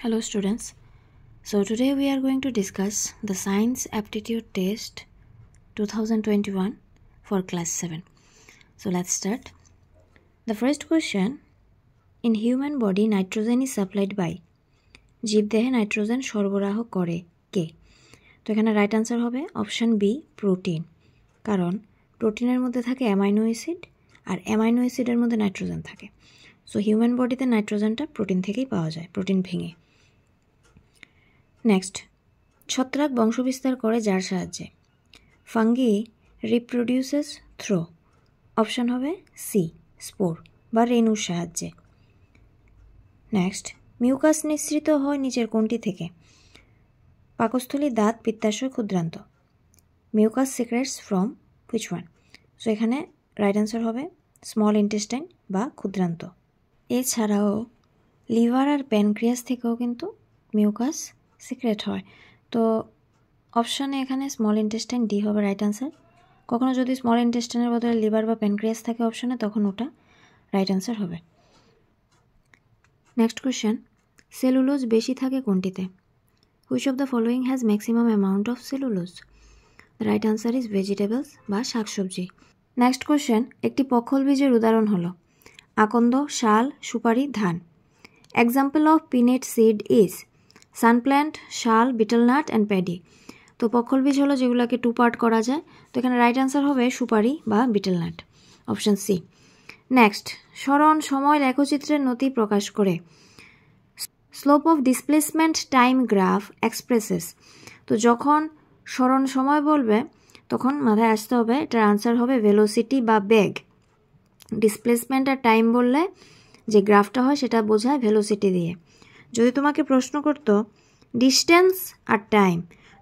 Hello students. So today we are going to discuss the Science Aptitude Test 2021 for class 7. So let's start. The first question, in human body nitrogen is supplied by জীবদেহে nitrogen সরবরাহ করে কে? তো এখানে right answer হবে option B protein, কারণ প্রোটিনের মধ্যে থাকে অ্যামাইনো অ্যাসিড আর অ্যামাইনো অ্যাসিডের মধ্যে নাইট্রোজেন থাকে। সো হিউম্যান বডিতে নাইট্রোজেনটা প্রোটিন থেকেই পাওয়া যায়, প্রোটিন ভেঙে। নেক্সট, ছত্রাক বংশবিস্তার করে যার সাহায্যে? ফাঙ্গি রিপ্রোডিউসেস থ্রো, অপশান হবে সি স্পোর বা রেণুর সাহায্যে। নেক্সট, মিউকাস নিঃসৃত হয় নিচের কোনটি থেকে? পাকস্থলী, দাঁত, পিত্তাশয়, ক্ষুদ্রান্ত। Mucus secrets from which one? So এখানে রাইট আনসার হবে স্মল ইন্টেস্টাইন বা ক্ষুদ্রান্ত। এছাড়াও লিভার আর প্যানক্রিয়াস থেকেও কিন্তু মিউকাস সিক্রেট হয়। তো অপশানে এখানে স্মল ইন্টেস্টাইন ডি হবে রাইট আনসার। কখনো যদি স্মল ইন্টেস্টাইনের বদলে লিভার বা প্যানক্রিয়াস থাকে অপশানে, তখন ওটা রাইট আনসার হবে। নেক্সট কোয়েশ্চেন, সেলুলোজ বেশি থাকে কোনটিতে? Which of the following has maximum amount of cellulose? Right answer is vegetables বা শাকসবজি। নেক্সট কোয়েশ্চেন, একটি পখল বীজের উদাহরণ হলো আকন্দ, শাল, সুপারি, ধান। Example of pinnate seed is সানপ্ল্যান্ট, শাল, বিটলনাট অ্যান্ড প্যাডি। তো পখল বীজ হলো যেগুলোকে টু পার্ট করা যায়। তো এখানে রাইট আনসার হবে সুপারি বা বিটলনাট, অপশান সি। নেক্সট, সরণ সময় লেখচিত্রের নতি প্রকাশ করে? Slope of displacement time graph expresses. তো যখন সরণ সময় বলবে তখন মাথায় আসতে হবে এটার আনসার হবে ভেলোসিটি বা বেগ। ডিসপ্লেসমেন্ট আর টাইম বললে যে গ্রাফটা হয় সেটা বোঝায় ভেলোসিটি দিয়ে। যদি তোমাকে প্রশ্ন করতো ডিস্টেন্স আর টাইম,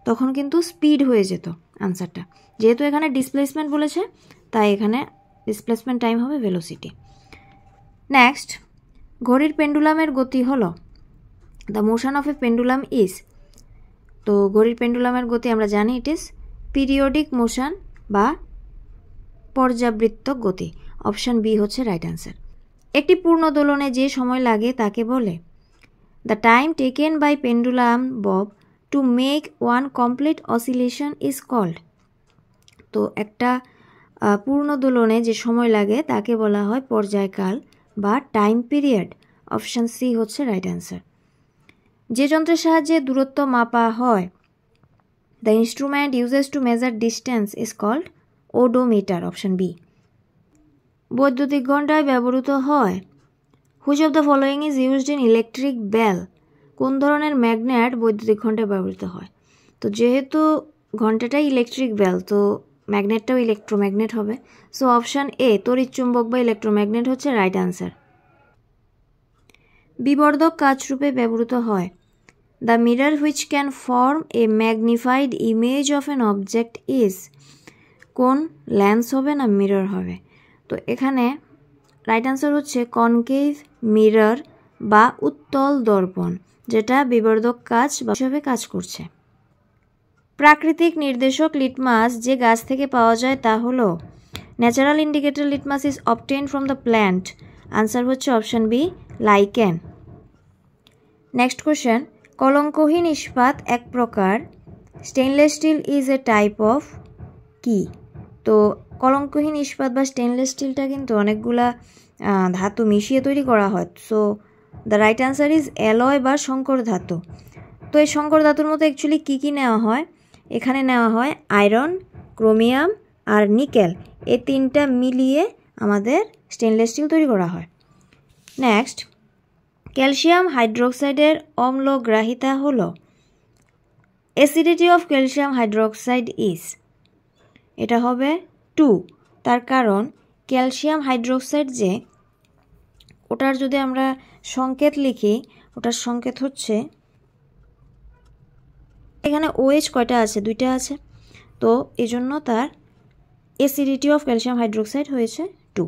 তখন কিন্তু স্পিড হয়ে যেত আনসারটা। যেহেতু এখানে ডিসপ্লেসমেন্ট বলেছে তাই এখানে ডিসপ্লেসমেন্ট টাইম হবে ভেলোসিটি। নেক্সট, ঘড়ির পেন্ডুলামের গতি হলো? The motion of A pendulum is. তো ঘড়ির পেন্ডুলামের গতি আমরা জানি ইট ইজ পিরিয়ডিক মোশন বা পর্যাবৃত্ত গতি, অপশান বি হচ্ছে রাইট আনসার। একটি পূর্ণ দোলনে যে সময় লাগে তাকে বলে? The time taken by pendulum bob to make one complete oscillation is called. তো একটা পূর্ণ দোলনে যে সময় লাগে তাকে বলা হয় পর্যায়কাল বা টাইম পিরিয়ড, অপশান সি হচ্ছে রাইট অ্যান্সার। যে যন্ত্রের সাহায্যে দূরত্ব মাপা হয়? The instrument uses to measure distance is called odometer, option B. বৈদ্যুতিক ঘণ্টায় ব্যবহৃত হয়? Which of the following is used in electric bell. কোন ধরনের ম্যাগনেট বৈদ্যুতিক ঘণ্টায় ব্যবহৃত হয়? তো যেহেতু ঘণ্টাটাই ইলেকট্রিক বেল, তো ম্যাগনেটটাও ইলেকট্রোম্যাগনেট হবে। সো অপশান এ তড়িৎচুম্বক বা ইলেকট্রোম্যাগনেট হচ্ছে রাইট আনসার। বিবর্ধক কাচরূপে ব্যবহৃত হয়? The mirror which can form A magnified image of an object is. কোন লেন্স হবে না মিরর হবে? তো এখানে রাইট আনসার হচ্ছে কনকেভ মিরর বা উত্তল দর্পণ, যেটা বিবর্ধক কাচ হিসেবে কাজ করছে। প্রাকৃতিক নির্দেশক লিটমাস যে গাছ থেকে পাওয়া যায় তা হলো? Natural indicator litmus is obtain from the plant, answer হচ্ছে option B lichen. Next question, কলঙ্কহীন ইস্পাত এক প্রকার, stainless steel is a type of কি? তো কলঙ্কহীন ইস্পাত বা স্টেনলেস স্টিলটা কিন্তু অনেকগুলা ধাতু মিশিয়ে তৈরি করা হয়। So the right answer is alloy বা সংকর ধাতু। তো এই সংকর ধাতুর মধ্যে অ্যাকচুয়ালি কী কী নেওয়া হয়? এখানে নেওয়া হয় আয়রন, ক্রোমিয়াম আর নিকেল, এই তিনটা মিলিয়ে আমাদের স্টেনলেস স্টিল তৈরি করা হয়। নেক্সট, ক্যালসিয়াম হাইড্রোক্সাইডের অম্লগ্রাহিতা হলো? Acidity of calcium hydroxide is. এটা হবে 2, তার কারণ ক্যালসিয়াম হাইড্রোক্সাইড যে ওটার যদি আমরা সংকেত লিখি, ওটার সংকেত হচ্ছে, এখানে OH কয়টা আছে? 2টা আছে। তো এই জন্য তার অ্যাসিডিটি অফ ক্যালসিয়াম হাইড্রোক্সাইড হয়েছে 2।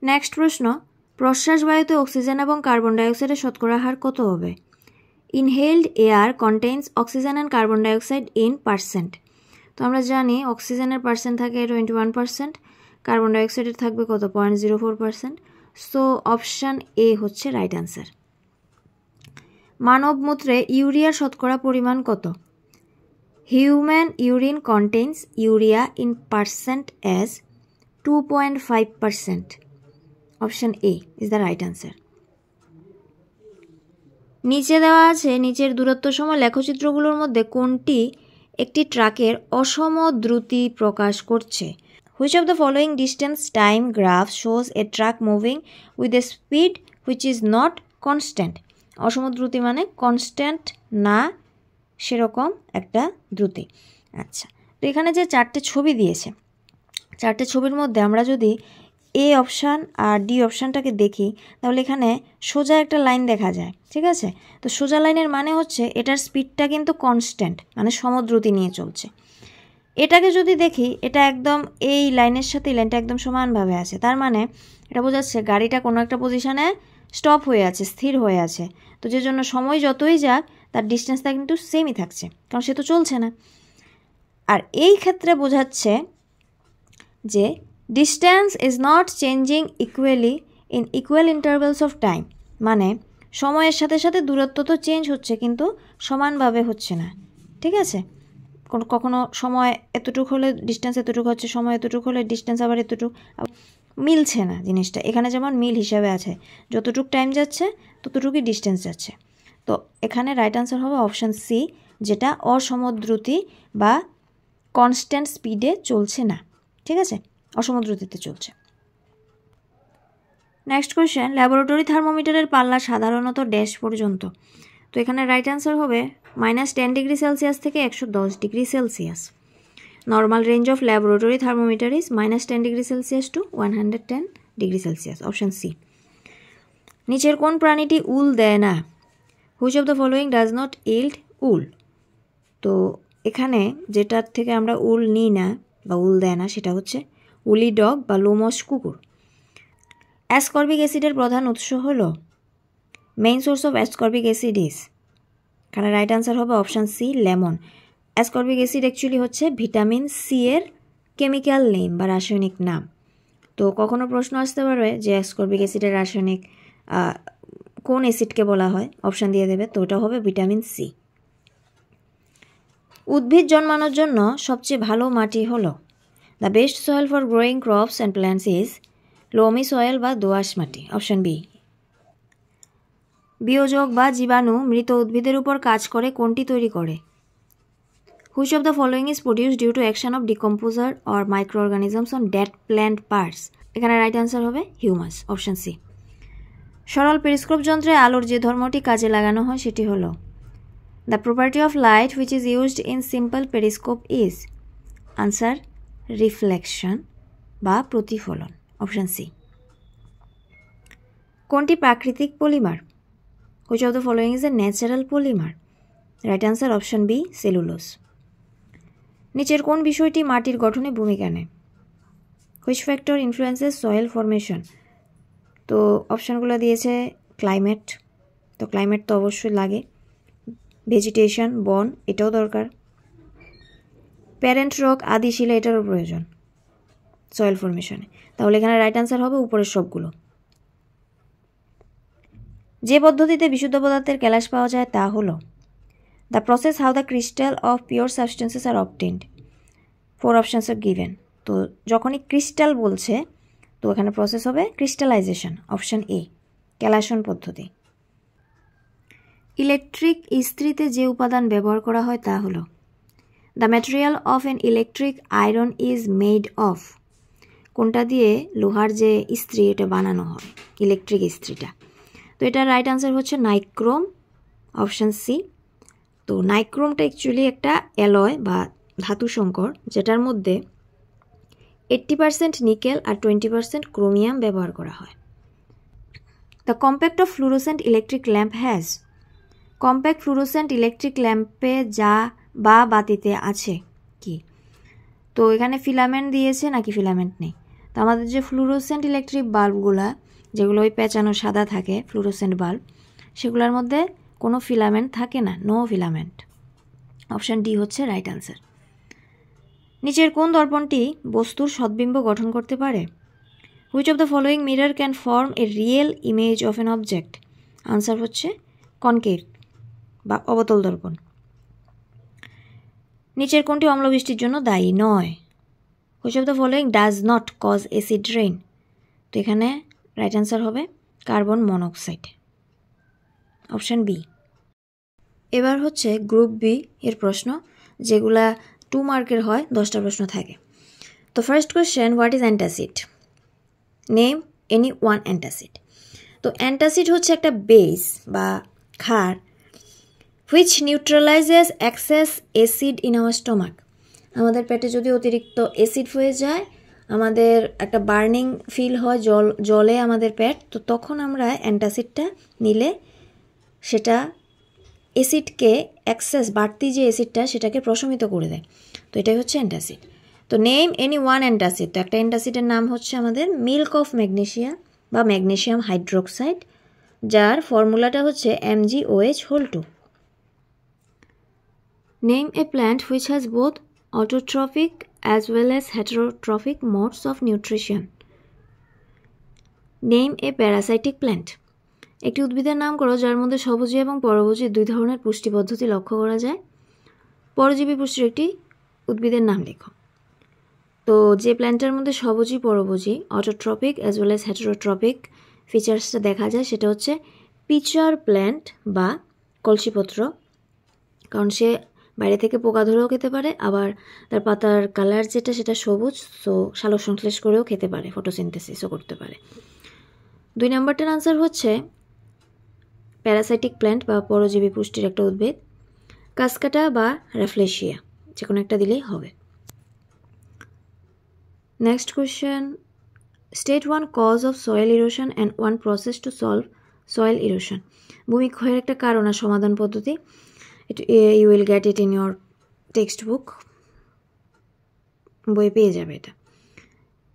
নেক্সট প্রশ্ন, প্রশ্বাস বায়ুতে অক্সিজেন এবং কার্বন ডাইঅক্সাইডের শতকরা হার কত হবে? Inhaled air contains oxygen and carbon dioxide in percent. তো আমরা জানি অক্সিজেনের পার্সেন্ট থাকে 21%, কার্বন ডাইঅক্সাইডের থাকবে কত? 0.04%। সো অপশান এ হচ্ছে রাইট আনসার। মানব মূত্রে ইউরিয়ার শতকরা পরিমাণ কত? Human urine contains urea in percent as 2.5%. Option A is the right answer. নিচে দেওয়া আছে নিচের দূরত্ব সম লেখচিত্রগুলোর মধ্যে কোনটি একটি ট্রাকের অসম দ্রুতি প্রকাশ করছে? Which of the following distance time graph shows a truck moving with a speed which is not constant? অসম দ্রুতি মানে কনস্ট্যান্ট না সেরকম একটা দ্রুতি। আচ্ছা, তো এখানে যে চারটে ছবি দিয়েছে, চারটে ছবির মধ্যে আমরা যদি এ অপশান আর ডি অপশানটাকে দেখি তাহলে এখানে সোজা একটা লাইন দেখা যায়, ঠিক আছে? তো সোজা লাইনের মানে হচ্ছে এটার স্পিডটা কিন্তু কনস্ট্যান্ট, মানে সমদ্রুতি নিয়ে চলছে। এটাকে যদি দেখি এটা একদম এই লাইনের সাথে এই লাইনটা একদম সমানভাবে আছে, তার মানে এটা বোঝাচ্ছে গাড়িটা কোনো একটা পজিশানে স্টপ হয়ে আছে, স্থির হয়ে আছে। তো যে জন্য সময় যতই যাক তার ডিস্টেন্সটা কিন্তু সেমই থাকছে, কারণ সে তো চলছে না। আর এই ক্ষেত্রে বোঝাচ্ছে যে distance is not changing equally in equal intervals of time, মানে সময়ের সাথে সাথে দূরত্ব তো চেঞ্জ হচ্ছে কিন্তু সমানভাবে হচ্ছে না, ঠিক আছে? কখনো সময় এতটুকু হলে ডিস্টেন্স এতটুকু হচ্ছে, সময় এতটুকু হলে ডিস্টেন্স আবার এতটুকু, মিলছে না জিনিসটা। এখানে যেমন মিল হিসাবে আছে, যতটুকু টাইম যাচ্ছে ততটুকুই ডিস্টেন্স যাচ্ছে। তো এখানে রাইট আনসার হবে অপশান সি, যেটা অসমদ্রুতি বা কনস্ট্যান্ট স্পিডে চলছে না, ঠিক আছে? অসমদ্রুতিতে চলছে। নেক্সট কোয়েশ্চেন, ল্যাবরেটরি থার্মোমিটারের পাল্লা সাধারণত ড্যাশ পর্যন্ত? তো এখানে রাইট আনসার হবে -10 ডিগ্রি সেলসিয়াস থেকে 110 degree Celsius. Normal range of laboratory thermometer is -10 degree Celsius to 110 degree Celsius. Option C. নিচের কোন প্রাণীটি উল দেয় না? Which of the following does not yield wool? তো এখানে যেটার থেকে আমরা উল নিই না বা উল দেয় না সেটা হচ্ছে উলি ডগ বা লোমস কুকুর। অ্যাসকর্বিক অ্যাসিডের প্রধান উৎস হলো, main source of ascorbic acid is, এখানে রাইট আনসার হবে option C, lemon. Ascorbic acid actually হচ্ছে ভিটামিন সি এর কেমিক্যাল নেম বা রাসায়নিক নাম। তো কখনো প্রশ্ন আসতে পারবে যে অ্যাসকর্বিক অ্যাসিডের রাসায়নিক কোন অ্যাসিডকে বলা হয়, অপশান দিয়ে দেবে, তো ওটা হবে ভিটামিন সি। উদ্ভিদ জন্মানোর জন্য সবচেয়ে ভালো মাটি হলো, the best soil for growing crops and plants is loamy soil বা দোআঁশ মাটি। Option B. বিয়োজক বা জীবাণু মৃত উদ্ভিদের উপর কাজ করে কোনটি তৈরি করে? Which of the following is produce due to action of decomposer or micro organisms on dead plant parts? এখানে রাইট আনসার হবে হিউমাস। Option C. সরল পেরিস্কোপ যন্ত্রে আলোর যে ধর্মটি কাজে লাগানো হয় সেটি হলো, the property of light which is used in simple periscope is, answer reflection বা প্রতিফলন। Option C. কোনটি প্রাকৃতিক polymer? Which of the following is a natural polymer? Right answer option B, cellulose. নিচের কোন বিষয়টি মাটির গঠনে ভূমিকা নেয়? Which factor influences soil formation? তো অপশানগুলো দিয়েছে ক্লাইমেট, তো ক্লাইমেট তো অবশ্যই লাগে, ভেজিটেশন, বন, এটাও দরকার, প্যারেন্ট রক, আদি শিলা, এটারও প্রয়োজন সয়েল ফরমেশনে। তাহলে এখানে রাইট আনসার হবে উপরের সবগুলো। যে পদ্ধতিতে বিশুদ্ধ পদার্থের ক্যালাস পাওয়া যায় তা হলো, the process how the crystal of pure substances are obtained. 4 options are given. তো যখনই ক্রিস্টাল বলছে তো এখানে প্রসেস হবে ক্রিস্টালাইজেশন। অপশান এ, ক্যালাসন পদ্ধতি। ইলেকট্রিক ইস্ত্রিতে যে উপাদান ব্যবহার করা হয় তা হলো, the material of an electric iron is made of. কোনটা দিয়ে লোহার যে ইস্ত্রি এটা বানানো হয়, ইলেকট্রিক ইস্ত্রিটা? তো এটার রাইট আনসার হচ্ছে নাইক্রোম। Option C. তো নাইক্রোমটা অ্যাকচুয়ালি একটা অ্যালয় বা ধাতু সংকর, যেটার মধ্যে 80% নিকেল আর 20% ক্রোমিয়াম ব্যবহার করা হয়। The compact of fluorescent electric lamp has. Compact fluorescent electric ল্যাম্পে যা বা বাতিতে আছে কি? তো এখানে ফিলামেন্ট দিয়েছে নাকি ফিলামেন্ট নেই? তো আমাদের যে ফ্লুরোসেন্ট ইলেকট্রিক বাল্বগুলা যেগুলো ওই পেঁচানো সাদা থাকে ফ্লুরোসেন্ট বাল্ব, সেগুলোর মধ্যে কোনো ফিলামেন্ট থাকে না, নো ফিলামেন্ট। অপশান ডি হচ্ছে রাইট আনসার। নিচের কোন দর্পণটি বস্তুর সদ্বিম্ব গঠন করতে পারে? Which of the following mirror can form a real image of an object? Answer হচ্ছে কনকেভ। বা অবতল দর্পণ। নিচের কোনটি অম্লবৃষ্টির জন্য দায়ী নয়? Which of the following does not cause acid rain? তো এখানে রাইট অ্যান্সার হবে কার্বন মনোক্সাইড, অপশান বি। এবার হচ্ছে গ্রুপ বি এর প্রশ্ন, যেগুলা 2 মার্কের হয়, 10টা প্রশ্ন থাকে। তো first question, what is antacid? Name any one antacid. তো অ্যান্টাসিড হচ্ছে একটা বেস বা ক্ষার which neutralizes excess acid in our stomach. আমাদের পেটে যদি অতিরিক্ত অ্যাসিড হয়ে যায়, আমাদের একটা বার্নিং ফিল হয়, জলে আমাদের পেট, তো তখন আমরা অ্যান্টাসিডটা নিলে সেটা অ্যাসিডকে এক্সেস, বাড়তি যে অ্যাসিডটা সেটাকে প্রশমিত করে দেয়। তো এটাই হচ্ছে অ্যান্টাসিড। তো নেম এনি ওয়ান অ্যান্টাসিড। তো একটা অ্যান্টাসিডের নাম হচ্ছে আমাদের মিল্ক অফ ম্যাগনেশিয়া বা ম্যাগনেশিয়াম হাইড্রোক্সাইড, যার ফর্মুলাটা হচ্ছে MgOH2। Name a plant which has both autotrophic as well as heterotrophic modes of nutrition. Name a parasitic plant. একটি উদ্ভিদের নাম করো যার মধ্যে স্বভোজী এবং পরভোজী 2 ধরনের পুষ্টি পদ্ধতি লক্ষ্য করা যায়। পরজীবী পুষ্টির একটি উদ্ভিদের নাম লেখো। তো যে প্ল্যান্টের মধ্যে স্বভোজী পরভোজী অটোট্রপিক অ্যাজ ওয়েল অ্যাজ হেটারোট্রপিক ফিচার্সটা দেখা যায়, সেটা হচ্ছে পিচার প্ল্যান্ট বা কলসিপত্র, কারণ সে বাইরে থেকে পোকা ধরেও খেতে পারে, আবার তার পাতার কালার যেটা সেটা সবুজ, সো সালোক সংশ্লেষ করেও খেতে পারে, ফটোসিনথেসিসও করতে পারে। 2 নম্বরটার আনসার হচ্ছে প্যারাসাইটিক প্ল্যান্ট বা পরজীবী পুষ্টির একটা উদ্ভিদ, কাসকাটা বা র্যাফলেশিয়া, যে কোনো একটা দিলেই হবে। Next question, state 1 cause of soil erosion and 1 process to solve soil erosion. ভূমিক্ষয়ের একটা কারণ আর সমাধান পদ্ধতি। You will get it in your text book, বই পেয়ে যাবে এটা।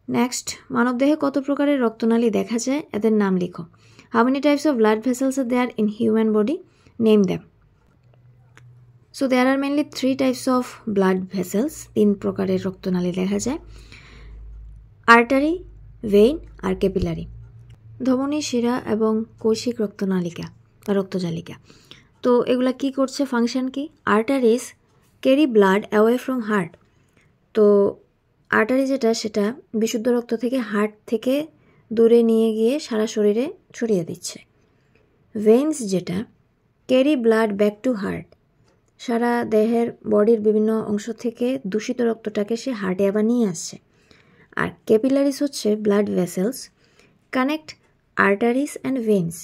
নেক্সট, মানবদেহে কত প্রকারের রক্তনালী দেখা যায়, এদের নাম লিখো। How many types of blood vessels are there in human body? Name them. So there are mainly 3 types of blood vessels, 3 প্রকারের রক্তনালী দেখা যায়, আর্টারি, ভেইন আর ক্যাপিলারি। ধমনী, শিরা এবং কৈশিক রক্তনালিকা বা রক্তজালিকা। তো এগুলা কি করছে, ফাংশন কি? Arteries carry blood away from heart. তো আর্টারি যেটা, সেটা বিশুদ্ধ রক্ত থেকে হার্ট থেকে দূরে নিয়ে গিয়ে সারা শরীরে ছড়িয়ে দিচ্ছে। ভেইনস যেটা, carry blood back to heart, সারা দেহের বডির বিভিন্ন অংশ থেকে দূষিত রক্তটাকে সে হার্টে আবার নিয়ে আসছে। আর ক্যাপিলারিস হচ্ছে blood vessels connect arteries and veins,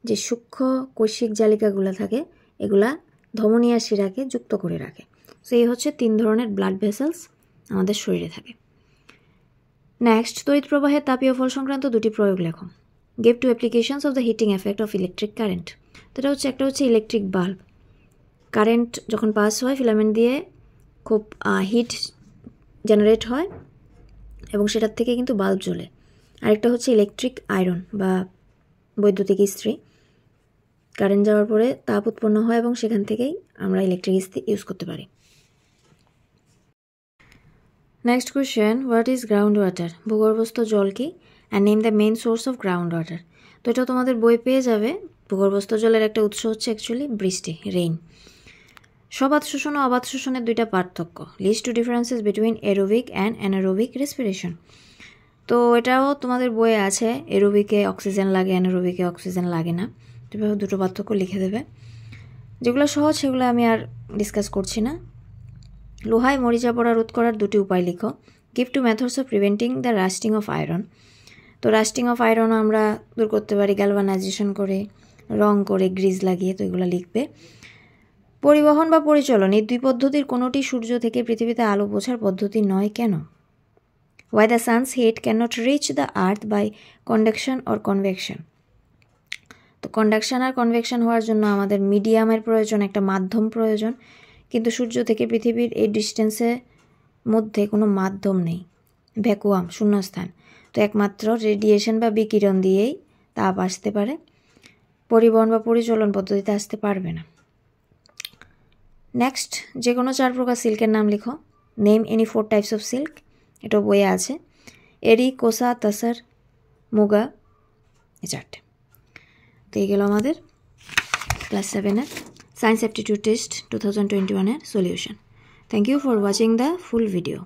যে সূক্ষ্ম কৈশিক জালিকাগুলো থাকে, এগুলা ধমনী আর শিরাকে যুক্ত করে রাখে। সো এই হচ্ছে 3 ধরনের ব্লাড ভেসেলস আমাদের শরীরে থাকে। নেক্সট, তড়িৎ প্রবাহের তাপীয় ফল সংক্রান্ত 2টি প্রয়োগ লেখো। Give 2 applications of the heating effect of electric current. তো এটা হচ্ছে, একটা হচ্ছে ইলেকট্রিক বাল্ব, কারেন্ট যখন পাস হয় ফিলামেন্ট দিয়ে খুব হিট জেনারেট হয় এবং সেটার থেকে কিন্তু বাল্ব জ্বলে। আরেকটা হচ্ছে ইলেকট্রিক আয়রন বা বৈদ্যুতিক ইস্ত্রি, কারেন্ট যাওয়ার পরে তাপ উৎপন্ন হয় এবং সেখান থেকেই আমরা ইলেকট্রিক ইস্ত্রি ইউজ করতে পারি। Next question, what is ground water? ভূগর্ভস্থ জল কি? And name the main source of ground water. তো এটা তোমাদের বই পেয়ে যাবে। ভূগর্ভস্থ জলের একটা উৎস হচ্ছে অ্যাকচুয়ালি বৃষ্টি, রেইন। সবাত শোষণ ও অবাত শোষণের 2টা পার্থক্য। List 2 differences between aerobic and anaerobic respiration. তো এটাও তোমাদের বইয়ে আছে, এরোবিকে অক্সিজেন লাগে, অ্যানারোবিকে অক্সিজেন লাগে না। এভাবে 2টো পার্থক্য লিখে দেবে। যেগুলো সহজ সেগুলো আমি আর ডিসকাস করছি না। লোহায় মরিচা পড়া রোধ করার 2টি উপায় লিখো। Give 2 methods of preventing the lasting of iron. তো রাস্টিং অফ আয়রন আমরা দূর করতে পারি গ্যালভানাইজেশন করে, রং করে, গ্রিজ লাগিয়ে। তো এগুলো লিখবে। পরিবহন বা পরিচলন, এই 2 পদ্ধতির কোনোটি সূর্য থেকে পৃথিবীতে আলো পৌঁছার পদ্ধতি নয় কেন? Why the sun's heat cannot reach the earth by conduction or convection? তো কন্ডাকশন আর কনভেকশন হওয়ার জন্য আমাদের মিডিয়ামের প্রয়োজন, একটা মাধ্যম প্রয়োজন, কিন্তু সূর্য থেকে পৃথিবীর এই ডিস্টেন্সের মধ্যে কোনো মাধ্যম নেই, ভ্যাকুয়াম, শূন্যস্থান। তো একমাত্র রেডিয়েশন বা বিকিরণ দিয়েই তাপ আসতে পারে, পরিবহন বা পরিচলন পদ্ধতিতে আসতে পারবে না। নেক্সট, যে কোনো 4 প্রকার সিল্কের নাম লিখো। Name any 4 types of silk. এটা বইয়ে আছে, এরি, কোসা, তাসার, মুগা, এই 4টে। তো এই গেল আমাদের ক্লাস 7-এর সায়েন্স অ্যাপটিটিউড টেস্ট 2021-এর solution. Thank you for watching the full video.